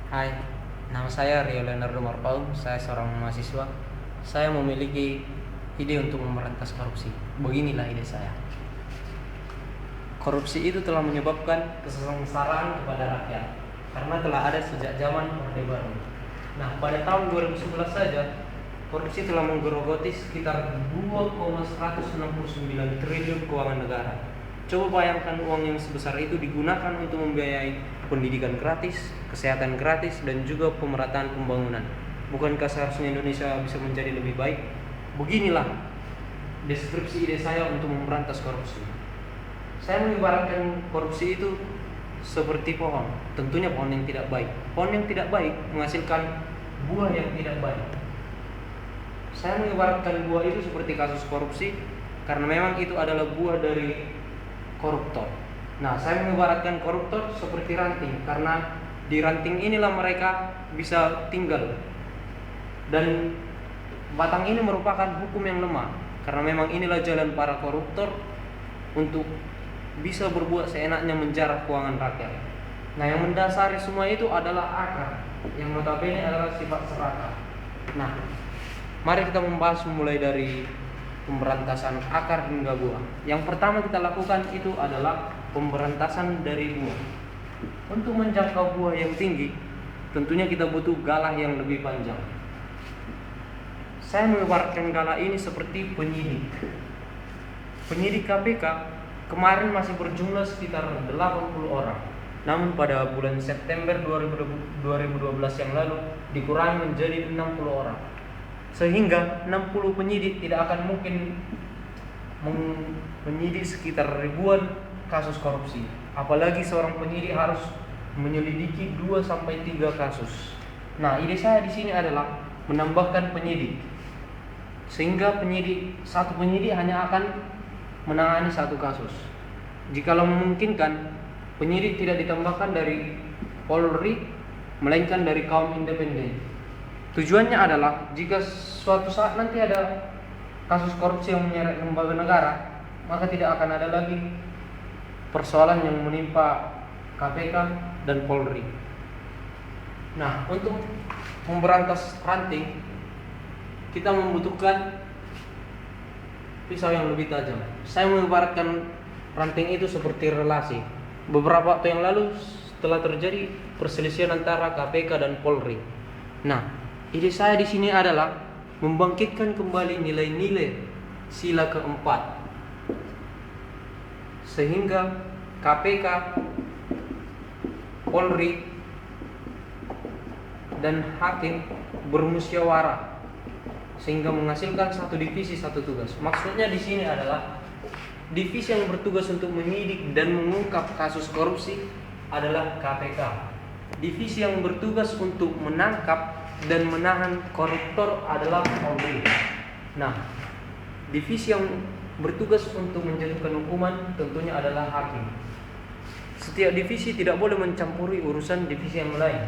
Hai, nama saya Rio Leonardo Marpaung. Saya seorang mahasiswa. Saya memiliki ide untuk memberantas korupsi. Beginilah ide saya. Korupsi itu telah menyebabkan kesengsaraan kepada rakyat karena telah ada sejak zaman Orde Baru. Nah, pada tahun 2011 saja korupsi telah menggerogoti sekitar 2,169 triliun keuangan negara. Coba bayangkan uang yang sebesar itu digunakan untuk membiayai pendidikan gratis, kesehatan gratis, dan juga pemerataan pembangunan. Bukankah seharusnya Indonesia bisa menjadi lebih baik? Beginilah deskripsi ide saya untuk memberantas korupsi. Saya mengibaratkan korupsi itu seperti pohon. Tentunya pohon yang tidak baik. Pohon yang tidak baik menghasilkan buah yang tidak baik. Saya mengibaratkan buah itu seperti kasus korupsi karena memang itu adalah buah dari koruptor. Nah, saya mengibaratkan koruptor seperti ranting karena di ranting inilah mereka bisa tinggal. Dan batang ini merupakan hukum yang lemah karena memang inilah jalan para koruptor untuk bisa berbuat seenaknya menjarah keuangan rakyat. Nah, yang mendasari semua itu adalah akar, yang notabene adalah sifat serakah. Nah, mari kita membahas mulai dari pemberantasan akar hingga buah. Yang pertama kita lakukan itu adalah pemberantasan dari buah. Untuk menjangkau buah yang tinggi, tentunya kita butuh galah yang lebih panjang. Saya mengibaratkan galah ini seperti penyidik. Penyidik KPK kemarin masih berjumlah sekitar 80 orang. Namun pada bulan September 2012 yang lalu dikurangi menjadi 60 orang. Sehingga 60 penyidik tidak akan mungkin menyidik sekitar ribuan kasus korupsi. Apalagi seorang penyidik harus menyelidiki 2 sampai 3 kasus. Nah, ide saya di sini adalah menambahkan penyidik. Sehingga satu penyidik hanya akan menangani satu kasus. Jikalau memungkinkan, penyidik tidak ditambahkan dari Polri, melainkan dari kaum independen. Tujuannya adalah jika suatu saat nanti ada kasus korupsi yang menyeret lembaga negara, maka tidak akan ada lagi persoalan yang menimpa KPK dan Polri. Nah, untuk memberantas ranting, kita membutuhkan pisau yang lebih tajam. Saya mengibaratkan ranting itu seperti relasi. Beberapa waktu yang lalu telah terjadi perselisihan antara KPK dan Polri. Nah, ide saya di sini adalah membangkitkan kembali nilai-nilai sila keempat, sehingga KPK, Polri, dan hakim bermusyawarah sehingga menghasilkan satu divisi, satu tugas. Maksudnya di sini adalah divisi yang bertugas untuk menyidik dan mengungkap kasus korupsi adalah KPK. Divisi yang bertugas untuk menangkap dan menahan koruptor adalah Polri. Nah, divisi yang bertugas untuk menjatuhkan hukuman tentunya adalah hakim. Setiap divisi tidak boleh mencampuri urusan divisi yang lain,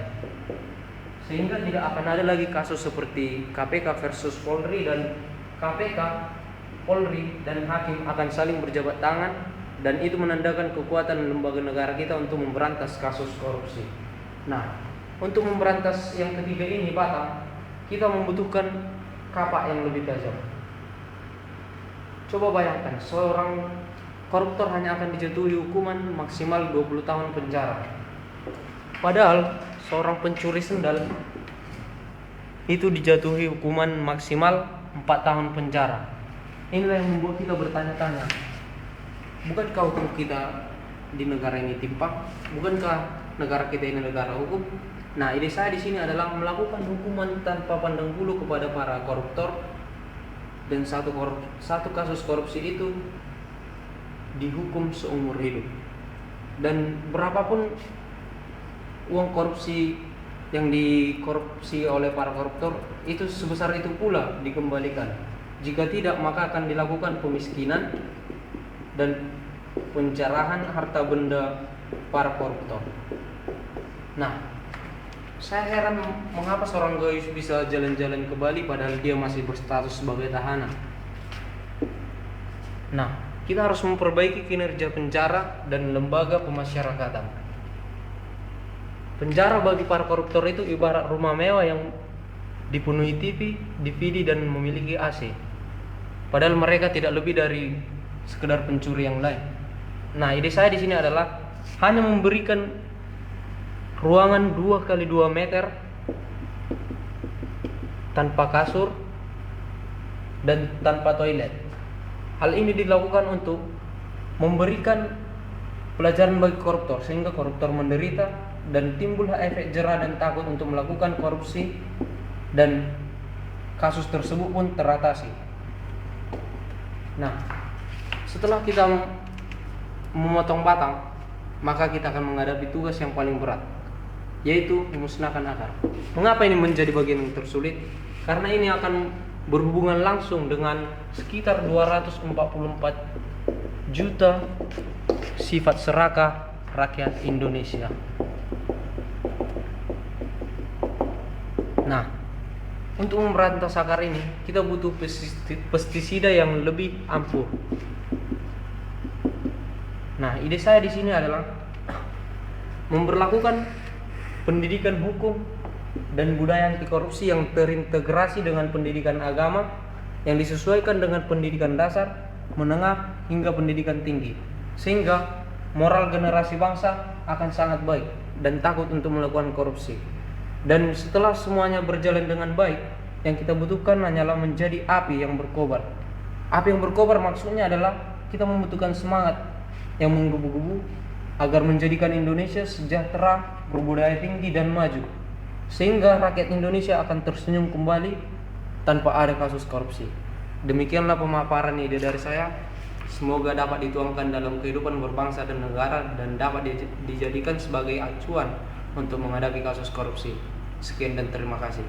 sehingga tidak akan ada lagi kasus seperti KPK versus Polri dan KPK, Polri dan hakim akan saling berjabat tangan, dan itu menandakan kekuatan lembaga negara kita untuk memberantas kasus korupsi. Nah, untuk memberantas yang ketiga ini, batang, kita membutuhkan kapak yang lebih tajam. Coba bayangkan, seorang koruptor hanya akan dijatuhi hukuman maksimal 20 tahun penjara. Padahal seorang pencuri sendal itu dijatuhi hukuman maksimal 4 tahun penjara. Inilah yang membuat kita bertanya-tanya, bukankah hukum kita di negara ini timpang? Bukankah negara kita ini negara hukum? Nah, ide saya di sini adalah melakukan hukuman tanpa pandang bulu kepada para koruptor, dan satu kasus korupsi itu dihukum seumur hidup. Dan berapapun uang korupsi yang dikorupsi oleh para koruptor, itu sebesar itu pula dikembalikan. Jika tidak, maka akan dilakukan pemiskinan dan penjarahan harta benda para koruptor. Nah, saya heran mengapa seorang Gayus bisa jalan-jalan ke Bali padahal dia masih berstatus sebagai tahanan. Nah, kita harus memperbaiki kinerja penjara dan lembaga pemasyarakatan. Penjara bagi para koruptor itu ibarat rumah mewah yang dipenuhi TV, DVD dan memiliki AC. Padahal mereka tidak lebih dari sekedar pencuri yang lain. Nah, ide saya di sini adalah hanya memberikan ruangan 2x2 meter tanpa kasur dan tanpa toilet. Hal ini dilakukan untuk memberikan pelajaran bagi koruptor sehingga koruptor menderita dan timbullah efek jera dan takut untuk melakukan korupsi, dan kasus tersebut pun teratasi. Nah, setelah kita memotong batang, maka kita akan menghadapi tugas yang paling berat, yaitu memusnahkan akar. Mengapa ini menjadi bagian yang tersulit? Karena ini akan berhubungan langsung dengan sekitar 244 juta sifat serakah rakyat Indonesia. Nah, untuk memberantas akar ini kita butuh pestisida yang lebih ampuh. Nah, ide saya di sini adalah memberlakukan pendidikan hukum dan budaya anti korupsi yang terintegrasi dengan pendidikan agama yang disesuaikan dengan pendidikan dasar, menengah hingga pendidikan tinggi, sehingga moral generasi bangsa akan sangat baik dan takut untuk melakukan korupsi. Dan setelah semuanya berjalan dengan baik, yang kita butuhkan hanyalah menjadi api yang berkobar. Api yang berkobar maksudnya adalah kita membutuhkan semangat yang menggebu-gebu agar menjadikan Indonesia sejahtera, berbudaya tinggi dan maju, sehingga rakyat Indonesia akan tersenyum kembali tanpa ada kasus korupsi. Demikianlah pemaparan ide dari saya. Semoga dapat dituangkan dalam kehidupan berbangsa dan negara dan dapat dijadikan sebagai acuan untuk menghadapi kasus korupsi. Sekian dan terima kasih.